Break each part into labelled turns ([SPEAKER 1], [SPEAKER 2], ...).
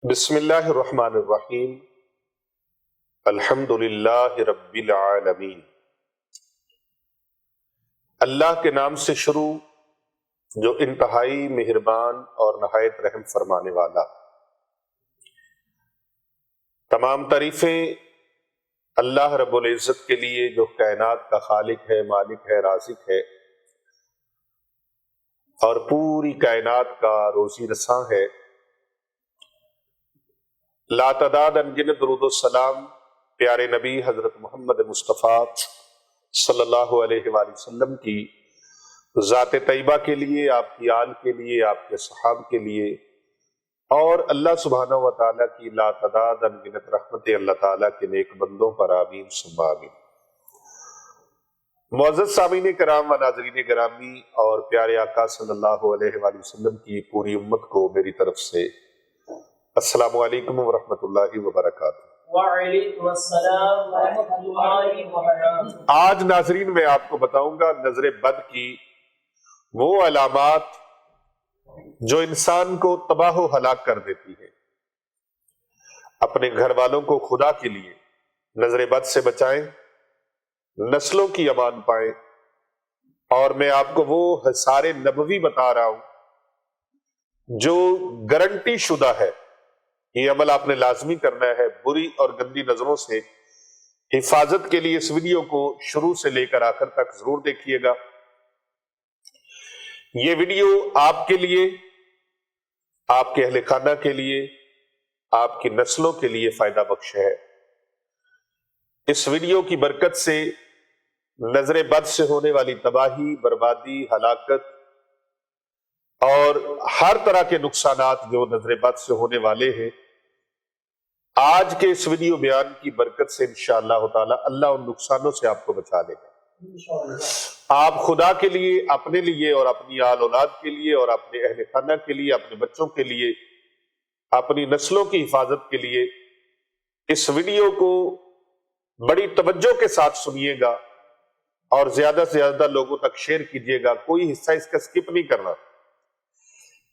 [SPEAKER 1] بسم اللہ الرحمن الرحیم۔ الحمد للہ رب العالمین۔ اللہ کے نام سے شروع جو انتہائی مہربان اور نہایت رحم فرمانے والا۔ تمام تعریفیں اللہ رب العزت کے لیے جو کائنات کا خالق ہے، مالک ہے، رازق ہے اور پوری کائنات کا روزی رساں ہے۔ لا تعداد انگنت درود و سلام پیارے نبی حضرت محمد مصطفیٰ صلی اللہ علیہ وآلہ وسلم کی ذات طیبہ کے لیے، آپ کی آل کے لیے، آپ کے صحاب کے لیے، اور اللہ سبحانہ و تعالیٰ کی لا تعداد انگنت رحمت اللہ تعالیٰ کے نیک بندوں پر آمین ثم آمین۔ معزز سامعین کرام و ناظرین گرامی اور پیارے آقا صلی اللہ علیہ وآلہ وسلم کی پوری امت کو میری طرف سے السلام علیکم ورحمۃ اللہ وبرکاتہ۔
[SPEAKER 2] وعلیکم السلام ورحمۃ اللہ وبرکاتہ۔
[SPEAKER 1] آج ناظرین میں آپ کو بتاؤں گا نظر بد کی وہ علامات جو انسان کو تباہ و ہلاک کر دیتی ہے۔ اپنے گھر والوں کو خدا کے لیے نظر بد سے بچائیں، نسلوں کی امان پائیں، اور میں آپ کو وہ حصار نبوی بتا رہا ہوں جو گارنٹی شدہ ہے۔ یہ عمل آپ نے لازمی کرنا ہے۔ بری اور گندی نظروں سے حفاظت کے لیے اس ویڈیو کو شروع سے لے کر آخر تک ضرور دیکھیے گا۔ یہ ویڈیو آپ کے لیے، آپ کے اہل خانہ کے لیے، آپ کی نسلوں کے لیے فائدہ بخش ہے۔ اس ویڈیو کی برکت سے نظر بد سے ہونے والی تباہی، بربادی، ہلاکت اور ہر طرح کے نقصانات جو نظر بد سے ہونے والے ہیں، آج کے اس ویڈیو بیان کی برکت سے انشاءاللہ تعالی اللہ ان نقصانوں سے آپ کو بچا لے گا۔ آپ خدا کے لیے، اپنے لیے اور اپنی آل اولاد کے لیے اور اپنے اہل خانہ کے لیے، اپنے بچوں کے لیے، اپنی نسلوں کی حفاظت کے لیے اس ویڈیو کو بڑی توجہ کے ساتھ سنیے گا اور زیادہ سے زیادہ لوگوں تک شیئر کیجیے گا۔ کوئی حصہ اس کا سکپ نہیں کرنا۔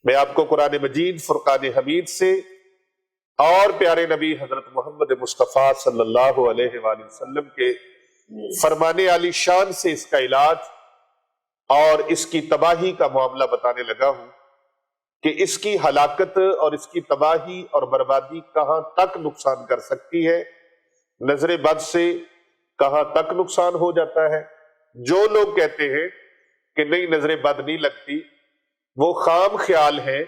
[SPEAKER 1] میں آپ کو قرآن مجید فرقان حمید سے اور پیارے نبی حضرت محمد مصطفیٰ صلی اللہ علیہ وآلہ وسلم کے فرمانے عالی شان سے اس کا علاج اور اس کی تباہی کا معاملہ بتانے لگا ہوں کہ اس کی ہلاکت اور اس کی تباہی اور بربادی کہاں تک نقصان کر سکتی ہے، نظر بد سے کہاں تک نقصان ہو جاتا ہے۔ جو لوگ کہتے ہیں کہ نہیں نظر بد نہیں لگتی، وہ خام خیال ہیں،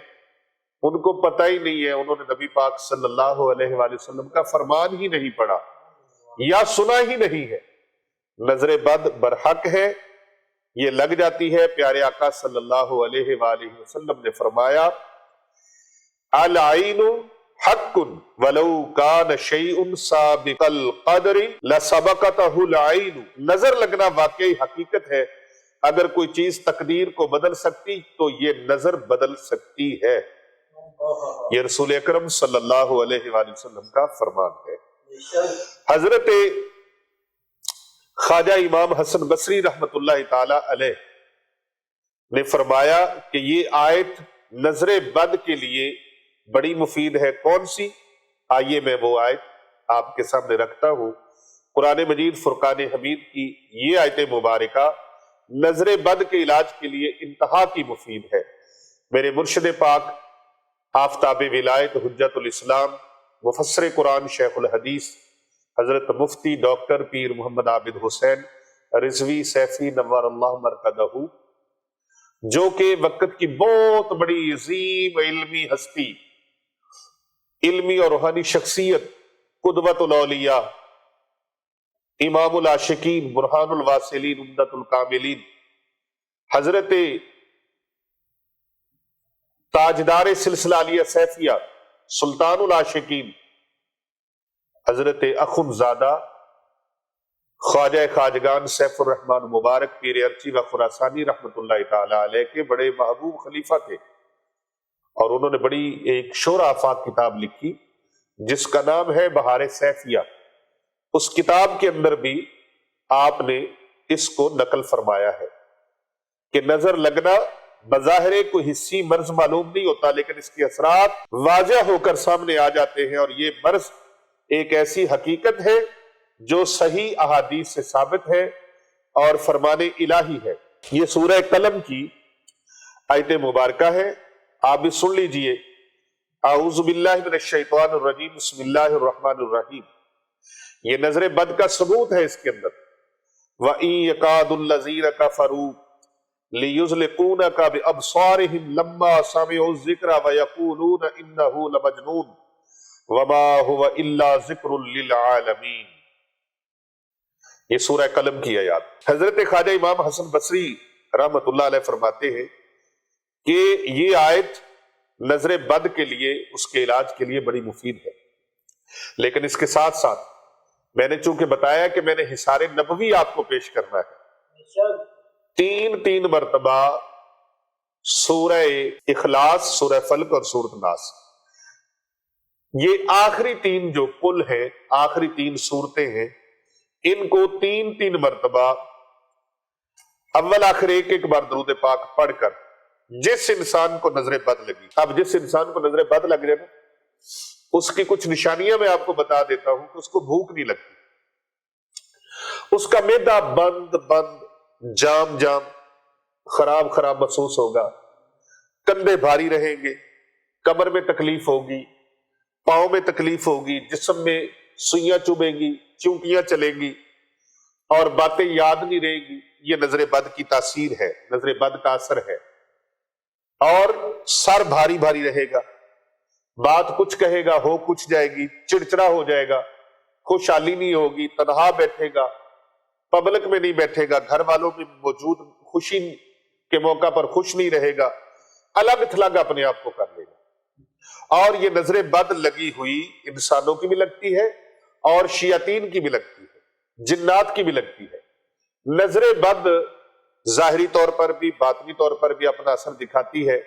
[SPEAKER 1] ان کو پتہ ہی نہیں ہے، انہوں نے نبی پاک صلی اللہ علیہ وآلہ وسلم کا فرمان ہی نہیں پڑھا یا سنا ہی نہیں ہے۔ نظر بد برحق ہے، یہ لگ جاتی ہے۔ پیارے آقا صلی اللہ علیہ وآلہ وسلم نے فرمایا العین حق ولو کان شیء سابق القدر لسبقتہ العین۔ نظر لگنا واقعی حقیقت ہے۔ اگر کوئی چیز تقدیر کو بدل سکتی تو یہ نظر بدل سکتی ہے۔ یہ رسول اکرم صلی اللہ علیہ وآلہ وسلم کا فرمان ہے۔ حضرت خواجہ امام حسن بصری رحمت اللہ تعالی علیہ نے فرمایا کہ یہ آیت نظر بد کے لیے بڑی مفید ہے۔ کون سی؟ آئیے میں وہ آیت آپ کے سامنے رکھتا ہوں۔ قرآن مجید فرقان حمید کی یہ آیت مبارکہ نظر بد کے علاج کے لیے انتہا کی مفید ہے۔ میرے مرشد پاک آفتاب ولایت حجت الاسلام مفسر قرآن شیخ الحدیث حضرت مفتی ڈاکٹر پیر محمد عابد حسین رضوی سیفی نور اللہ مرکزہ، جو کہ وقت کی بہت بڑی عظیم علمی ہستی، علمی اور روحانی شخصیت، قدوۃ الاولیاء، امام العاشقین، برہان الواصلین، عمدۃ الکاملین، حضرت تاجدار سلسلہ علیہ سیفیہ، سلطان العاشقین، حضرت اخندزادہ خواجہ خواجگان سیف الرحمن مبارک پیر ارچی و خراسانی رحمت اللہ تعالی علیہ کے بڑے محبوب خلیفہ تھے، اور انہوں نے بڑی ایک شور آفاق کتاب لکھی جس کا نام ہے بہار سیفیہ۔ اس کتاب کے اندر بھی آپ نے اس کو نقل فرمایا ہے کہ نظر لگنا بظاہر کوئی حصی مرض معلوم نہیں ہوتا، لیکن اس کے اثرات واضح ہو کر سامنے آ جاتے ہیں، اور یہ مرض ایک ایسی حقیقت ہے جو صحیح احادیث سے ثابت ہے اور فرمان الہی ہے۔ یہ سورہ قلم کی آیت مبارکہ ہے، آپ بھی سن لیجئے۔ اعوذ باللہ من الشیطان الرجیم، بسم اللہ الرحمن الرحیم۔ یہ نظر بد کا ثبوت ہے اس کے اندر۔ وَإِن يَكَادُ الَّذِينَ كَفَرُوا لِيُزْلِقُونَكَ بِأَبْصَارِهِمْ لَمَّا سَمِعُوا الذِّكْرَ وَيَقُولُونَ إِنَّهُ لَمَجْنُونٌ وَمَا هُوَ إِلَّا ذِكْرٌ لِّلْعَالَمِينَ۔ یہ سورہ قلم کی آیات۔ حضرت خواجہ امام حسن بصری رحمۃ اللہ علیہ فرماتے ہیں کہ یہ آیت نظر بد کے لیے، اس کے علاج کے لیے بڑی مفید ہے، لیکن اس کے ساتھ ساتھ میں نے چونکہ بتایا کہ میں نے حصار نبوی آپ کو پیش کرنا ہے، تین مرتبہ سورہ اخلاص، سورہ فلق اور سورۃ الناس، یہ آخری تین جو کل ہیں، آخری تین صورتیں ہیں، ان کو تین مرتبہ اول آخر ایک بار درود پاک پڑھ کر جس انسان کو نظر بد لگی، اب جس انسان کو نظر بد لگ جائے نا، اس کی کچھ نشانیاں میں آپ کو بتا دیتا ہوں کہ اس کو بھوک نہیں لگتی، اس کا معدہ بند جام خراب محسوس ہوگا، کندھے بھاری رہیں گے، کمر میں تکلیف ہوگی، پاؤں میں تکلیف ہوگی، جسم میں سوئیاں چبھیں گی، چونکیاں چلیں گی اور باتیں یاد نہیں رہیں گی۔ یہ نظر بد کی تاثیر ہے، نظر بد کا اثر ہے۔ اور سر بھاری رہے گا، بات کچھ کہے گا ہو کچھ جائے گی، چڑچڑا ہو جائے گا، خوشحالی نہیں ہوگی، تنہا بیٹھے گا، پبلک میں نہیں بیٹھے گا، گھر والوں میں موجود خوشی کے موقع پر خوش نہیں رہے گا، الگ تھلگ اپنے آپ کو کر لے گا۔ اور یہ نظر بد لگی ہوئی انسانوں کی بھی لگتی ہے اور شیاطین کی بھی لگتی ہے، جنات کی بھی لگتی ہے۔ نظر بد ظاہری طور پر بھی باطنی طور پر بھی اپنا اثر دکھاتی ہے،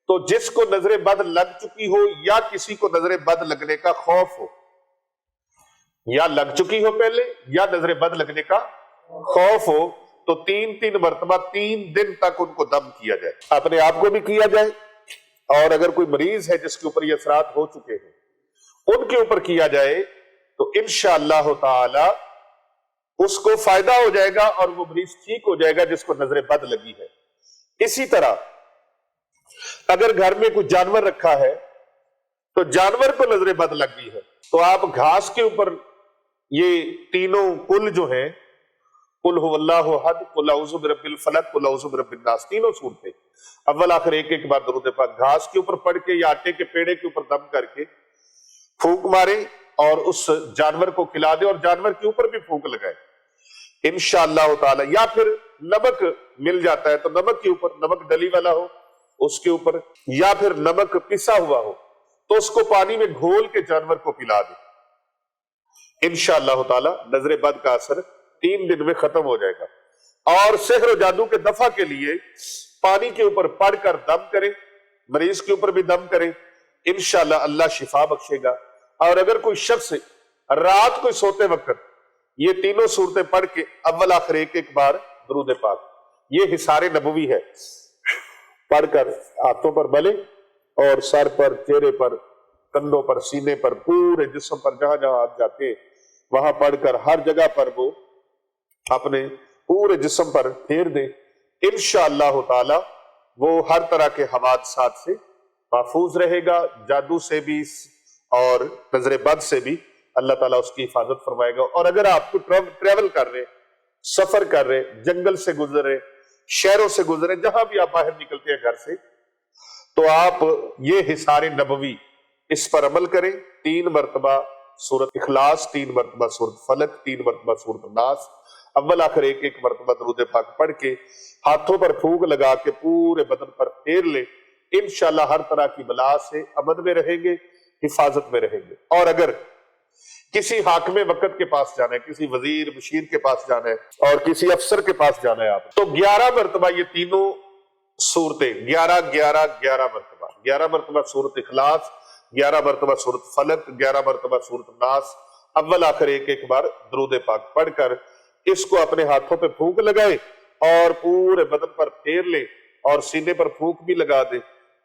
[SPEAKER 1] تو جس کو نظر بد لگ چکی ہو یا کسی کو نظر بد لگنے کا خوف ہو، یا لگ چکی ہو پہلے یا نظر بد لگنے کا خوف ہو، تو تین مرتبہ 3 دن تک ان کو دم کیا جائے، اپنے آپ کو بھی کیا جائے، اور اگر کوئی مریض ہے جس کے اوپر یہ اثرات ہو چکے ہیں ان کے اوپر کیا جائے، تو انشاءاللہ تعالی اس کو فائدہ ہو جائے گا اور وہ مریض ٹھیک ہو جائے گا جس کو نظر بد لگی ہے۔ اسی طرح اگر گھر میں کوئی جانور رکھا ہے تو جانور کو نظر بد لگ گئی ہے، تو آپ گھاس کے اوپر یہ تینوں کل جو ہیں، قل هو اللہ احد، قل اعوذ برب الفلق، قل اعوذ برب الناس، تینوں صورتیں اول آخر ایک بار درود پاک گھاس کے اوپر پڑھ کے یا آٹے کے پیڑے کے اوپر دم کر کے پھونک مارے اور اس جانور کو کھلا دے، اور جانور کے اوپر بھی پھونک لگائے انشاءاللہ تعالی۔ یا پھر نمک مل جاتا ہے تو نمک کے اوپر، نمک ڈلی والا ہو اس کے اوپر، یا پھر نمک پسا ہوا ہو تو اس کو پانی میں گھول کے جانور کو پلا دے، انشاءاللہ تعالی نظر بد کا اثر 3 دن میں ختم ہو جائے گا۔ اور سحر و جادو کے دفع کے لیے پانی کے اوپر پڑھ کر دم کریں، مریض کے اوپر بھی دم کریں، انشاءاللہ اللہ شفا بخشے گا۔ اور اگر کوئی شخص رات کو سوتے وقت یہ تینوں صورتیں پڑھ کے اول آخر ایک بار درود پاک، یہ حصار نبوی ہے، پڑھ کر ہاتھوں پر ملے اور سر پر، چہرے پر، کندھوں پر، سینے پر، پورے جسم پر جہاں جہاں ہاتھ جاتے وہاں پڑھ کر ہر جگہ پر وہ اپنے پورے جسم پر پھیر دیں، انشاءاللہ تعالی وہ ہر طرح کے حوادثات سے محفوظ رہے گا، جادو سے بھی اور نظر بد سے بھی اللہ تعالیٰ اس کی حفاظت فرمائے گا۔ اور اگر آپ کو ٹریول کر رہے، سفر کر رہے، جنگل سے گزر رہے، شہروں سے گزرے، جہاں بھی آپ باہر نکلتے ہیں گھر سے، تو آپ یہ حصار نبوی اس پر عمل کریں، 3 مرتبہ سورۃ اخلاص، 3 مرتبہ سورۃ فلق، 3 مرتبہ سورۃ الناس، اول آخر ایک مرتبہ درود پاک پڑھ کے ہاتھوں پر پھونک لگا کے پورے بدن پر پھیر لیں، انشاءاللہ ہر طرح کی بلا سے امن میں رہیں گے، حفاظت میں رہیں گے۔ اور اگر کسی حاکم وقت کے پاس جانا ہے، کسی وزیر مشیر کے پاس جانا ہے اور کسی افسر کے پاس جانا ہے آپ، تو 11 مرتبہ یہ تینوں صورتیں، 11 مرتبہ، 11 مرتبہ سورۃ اخلاص، 11 مرتبہ سورۃ فلق، 11 مرتبہ سورۃ الناس، اول آخر ایک بار درود پاک پڑھ کر اس کو اپنے ہاتھوں پہ پھونک لگائے اور پورے بدن پر پھیر لے، اور سینے پر پھونک بھی لگا دیں،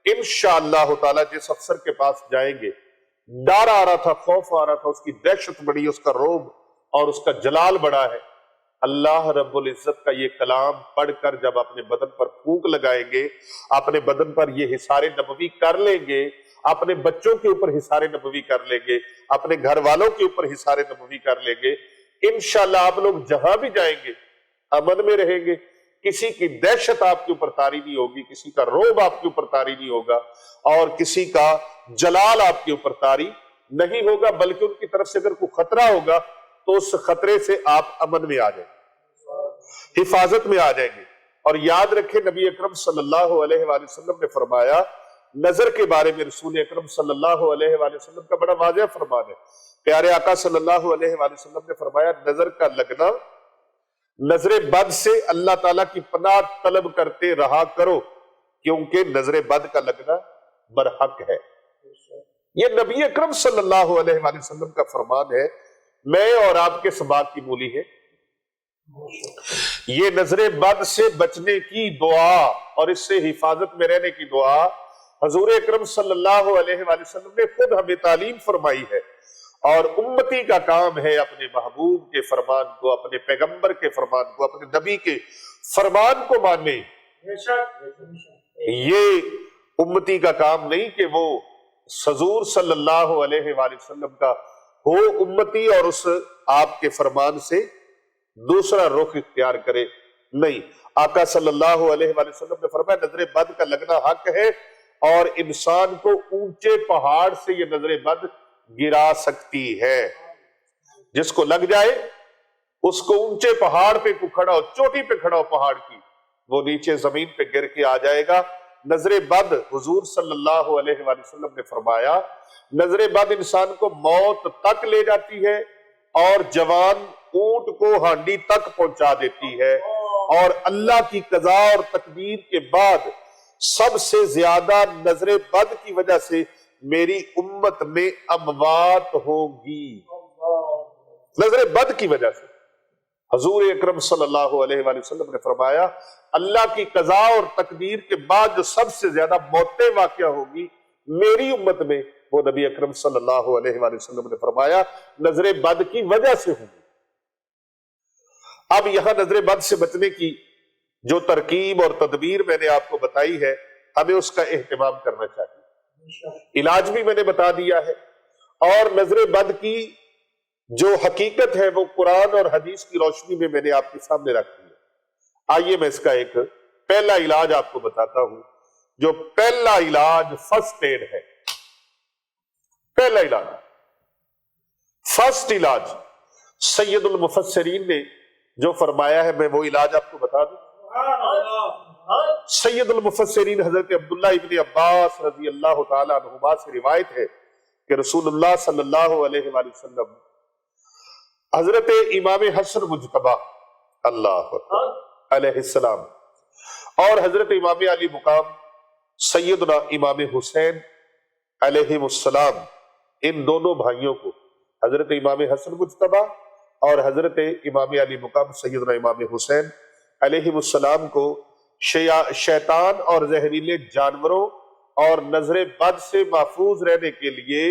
[SPEAKER 1] انشاءاللہ تعالی جس افسر کے پاس جائیں گے، ڈر آ رہا تھا، خوف آ رہا تھا، اس کی دہشت بڑی، اس کا رعب اور اس کا جلال بڑا ہے، اللہ رب العزت کا یہ کلام پڑھ کر جب اپنے بدن پر پھونک لگائیں گے، اپنے بدن پر یہ حصار نبوی کر لیں گے، اپنے بچوں کے اوپر حصار نبوی کر لیں گے، اپنے گھر والوں کے اوپر حصار نبوی کر لیں گے، انشاءاللہ آپ لوگ جہاں بھی جائیں گے امن میں رہیں گے، کسی کی دہشت آپ کے اوپر طاری نہیں ہوگی، کسی کا رعب آپ کے اوپر طاری نہیں ہوگا، اور کسی کا جلال آپ کے اوپر طاری نہیں ہوگا، بلکہ ان کی طرف سے اگر کوئی خطرہ ہوگا تو اس خطرے سے آپ امن میں آ جائیں گے، حفاظت میں آ جائیں گے۔ اور یاد رکھیں نبی اکرم صلی اللہ علیہ وآلہ وسلم نے فرمایا، نظر کے بارے میں رسول اکرم صلی اللہ علیہ وآلہ وسلم کا بڑا واضح فرمان ہے، پیارے آقا صلی اللہ علیہ وآلہ وسلم نے فرمایا، نظر کا لگنا، نظر بد سے اللہ تعالیٰ کی پناہ طلب کرتے رہا کرو، کیونکہ نظر بد کا لگنا برحق ہے۔ یہ نبی اکرم صلی اللہ علیہ وآلہ وسلم کا فرمان ہے، میں اور آپ کے سباق کی مولی ہے۔ یہ نظر بد سے بچنے کی دعا اور اس سے حفاظت میں رہنے کی دعا حضور اکرم صلی اللہ علیہ وآلہ وسلم نے خود ہمیں تعلیم فرمائی ہے، اور امتی کا کام ہے اپنے محبوب کے فرمان کو، اپنے پیغمبر کے فرمان کو، اپنے نبی کے فرمان کو ماننے۔ یہ امتی کا کام نہیں کہ وہ حضور صلی اللہ علیہ وآلہ وسلم کا ہو امتی اور اس آپ کے فرمان سے دوسرا رخ اختیار کرے، نہیں، آقا صلی اللہ علیہ وآلہ وسلم نے فرمایا نظر بد کا لگنا حق ہے، اور انسان کو اونچے پہاڑ سے یہ نظر بد گرا سکتی ہے، جس کو لگ جائے اس کو اونچے پہاڑ پہ کو کھڑا ہو، چوٹی پہ کھڑا ہو پہاڑ کی، وہ نیچے زمین پہ گر کے آ جائے گا۔ نظر بد حضور صلی اللہ علیہ وآلہ وسلم نے فرمایا نظر بد انسان کو موت تک لے جاتی ہے، اور جوان اونٹ کو ہانڈی تک پہنچا دیتی ہے، اور اللہ کی قضا اور تقدیر کے بعد سب سے زیادہ نظر بد کی وجہ سے میری امت میں اموات ہوگی، نظر بد کی وجہ سے۔ حضور اکرم صلی اللہ علیہ وآلہ وسلم نے فرمایا اللہ کی قضا اور تقدیر کے بعد جو سب سے زیادہ موتیں واقع ہوگی میری امت میں، وہ نبی اکرم صلی اللہ علیہ وآلہ وسلم نے فرمایا نظر بد کی وجہ سے ہوگی۔ اب یہاں نظر بد سے بچنے کی جو ترکیب اور تدبیر میں نے آپ کو بتائی ہے، ہمیں اس کا اہتمام کرنا چاہیے۔ علاج بھی میں نے بتا دیا ہے، اور نظر بد کی جو حقیقت ہے وہ قرآن اور حدیث کی روشنی میں نے آپ کے سامنے رکھ دی ہے۔ آئیے میں اس کا ایک پہلا علاج آپ کو بتاتا ہوں، جو پہلا علاج فرسٹ ایڈ ہے۔ پہلا علاج، فرسٹ علاج سید المفسرین نے جو فرمایا ہے، میں وہ علاج آپ کو بتا دوں۔ سید المفسرین حضرت عبداللہ ابن عباس رضی اللہ تعالی عنہما سے روایت ہے کہ رسول اللہ صلی اللہ علیہ وآلہ وسلم حضرت امام حسن مجتبی اللہ علیہ السلام اور حضرت امام علی مقام سیدنا امام حسین علیہ السلام، ان دونوں بھائیوں کو، حضرت امام حسن مجتبی اور حضرت امام علی مقام سیدنا امام حسین علیہ السلام کو شیطان اور زہریلے جانوروں اور نظر بد سے محفوظ رہنے کے لیے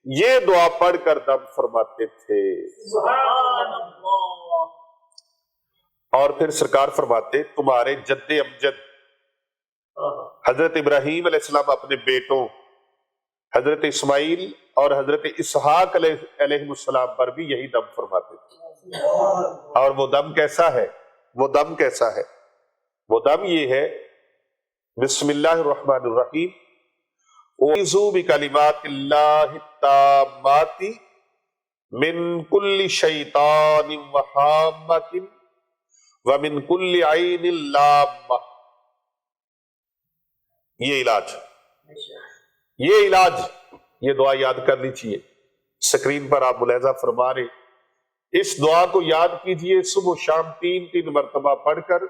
[SPEAKER 1] یہ دعا پڑھ کر دم فرماتے تھے۔
[SPEAKER 2] سبحان اللہ۔
[SPEAKER 1] اور پھر سرکار فرماتے تمہارے جد امجد حضرت ابراہیم علیہ السلام اپنے بیٹوں حضرت اسماعیل اور حضرت اسحاق علیہ السلام پر بھی یہی دم فرماتے تھے۔ اور وہ دم کیسا ہے؟ وہ دم کیسا ہے؟ وہ دم یہ ہے، بسم اللہ الرحمن الرحیم، وَإِذُوا بِكَلِمَاتِ اللَّهِ التَّامَّاتِ مِن كُلِّ شَيْطَانٍ وَهَامَّةٍ وَمِن كُلِّ عَيْنٍ لَامَّةٍ۔ یہ علاج، یہ دعا یاد کر لیجیے، سکرین پر آپ ملاحظہ فرما رہے، اس دعا کو یاد کیجئے، صبح و شام 3 مرتبہ پڑھ کر،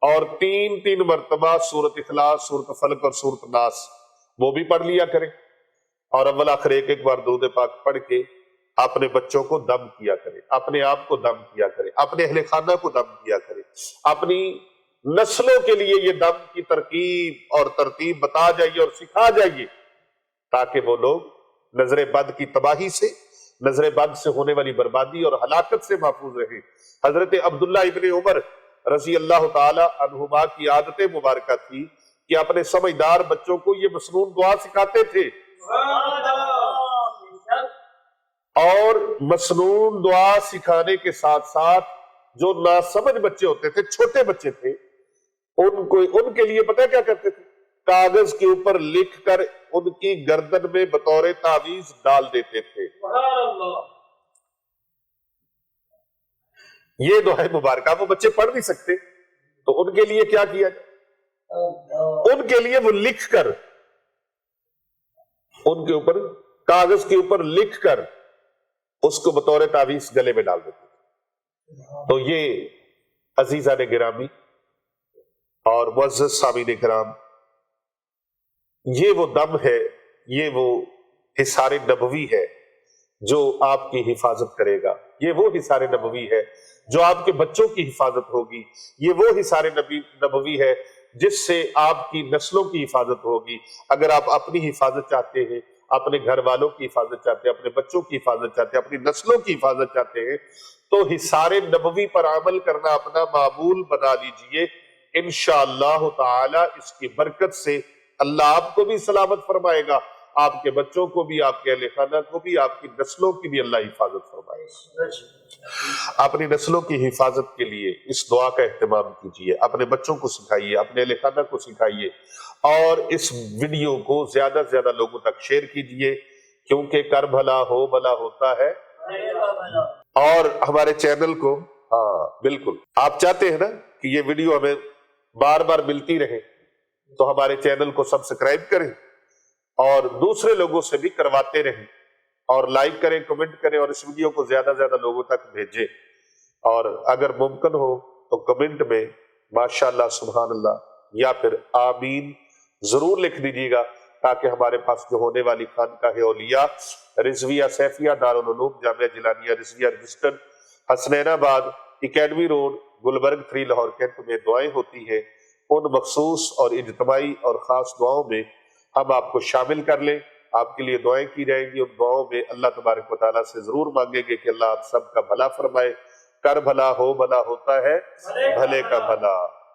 [SPEAKER 1] اور 3 مرتبہ سورۃ اخلاص، سورۃ فلق اور سورۃ ناس وہ بھی پڑھ لیا کریں، اور اول آخر ایک بار درود پاک پڑھ کے اپنے بچوں کو دم کیا کرے، اپنے آپ کو دم کیا کرے، اپنے اہل خانہ کو دم کیا کرے، اپنی نسلوں کے لیے یہ دم کی ترکیب اور ترتیب بتا جائیے اور سکھا جائیے، تاکہ وہ لوگ نظر بد کی تباہی سے، نظر بد سے ہونے والی بربادی اور ہلاکت سے محفوظ رہیں۔ حضرت عبداللہ ابن عمر رضی اللہ تعالی عنہما کی عادت مبارکہ تھی کہ اپنے سمجھدار بچوں کو یہ مسنون دعا سکھاتے تھے، اور مسنون دعا سکھانے کے ساتھ ساتھ جو ناسمجھ بچے ہوتے تھے، چھوٹے بچے تھے، ان کے لیے پتہ کیا کرتے تھے؟ کاغذ کے اوپر لکھ کر ان کی گردن میں بطور تعویذ ڈال دیتے تھے۔ یہ دعا مبارکہ وہ بچے پڑھ نہیں سکتے، تو ان کے لیے کیا کیا جائے؟ ان کے لیے وہ لکھ کر، ان کے اوپر کاغذ کے اوپر لکھ کر اس کو بطور تعویذ گلے میں ڈال دیتے تھے۔ تو یہ عزیزان گرامی اور معزز سامعین کرام، یہ وہ دم ہے، یہ وہ حصار نبوی ہے جو آپ کی حفاظت کرے گا، یہ وہ حصار نبوی ہے جو آپ کے بچوں کی حفاظت ہوگی، یہ وہ حصار نبوی ہے جس سے آپ کی نسلوں کی حفاظت ہوگی۔ اگر آپ اپنی حفاظت چاہتے ہیں، اپنے گھر والوں کی حفاظت چاہتے ہیں، اپنے بچوں کی حفاظت چاہتے ہیں، اپنی نسلوں کی حفاظت چاہتے ہیں، تو حصار نبوی پر عمل کرنا اپنا معمول بنا لیجئے۔ انشاءاللہ تعالی اس کی برکت سے اللہ آپ کو بھی سلامت فرمائے گا، آپ کے بچوں کو بھی، آپ کے اہل خانہ کو بھی، آپ کی نسلوں کی بھی اللہ حفاظت فرمائے گا۔ اپنی نسلوں کی حفاظت کے لیے اس دعا کا اہتمام کیجئے، اپنے بچوں کو سکھائیے، اپنے اہل خانہ کو سکھائیے، اور اس ویڈیو کو زیادہ سے زیادہ لوگوں تک شیئر کیجئے، کیونکہ کر بھلا ہو بھلا ہوتا ہے۔ اور ہمارے چینل کو، بالکل آپ چاہتے ہیں نا کہ یہ ویڈیو ہمیں بار بار ملتی رہے، تو ہمارے چینل کو سبسکرائب کریں اور دوسرے لوگوں سے بھی کرواتے رہیں، اور لائک کریں، کمنٹ کریں، اور اس ویڈیو کو زیادہ زیادہ لوگوں تک بھیجیں۔ اور اگر ممکن ہو تو کمنٹ میں ماشاءاللہ، سبحان اللہ یا پھر آمین ضرور لکھ دیجیے گا، تاکہ ہمارے پاس جو ہونے والی خانقاہ اولیاء رضویہ سیفیہ دارالعلوم جامعہ جلانیہ رضویہ registered Hasnainabad academy road Gulberg 3 Lahore cantt میں دعائیں ہوتی ہیں، ان مخصوص اور اجتماعی اور خاص دعاؤں میں ہم آپ کو شامل کر لیں۔ آپ کے لیے دعائیں کی جائیں گی، ان دعاؤں میں اللہ تبارک و تعالیٰ سے ضرور مانگیں گے کہ اللہ آپ سب کا بھلا فرمائے۔ کر بھلا ہو بھلا ہوتا ہے، بھلے کا بھلا۔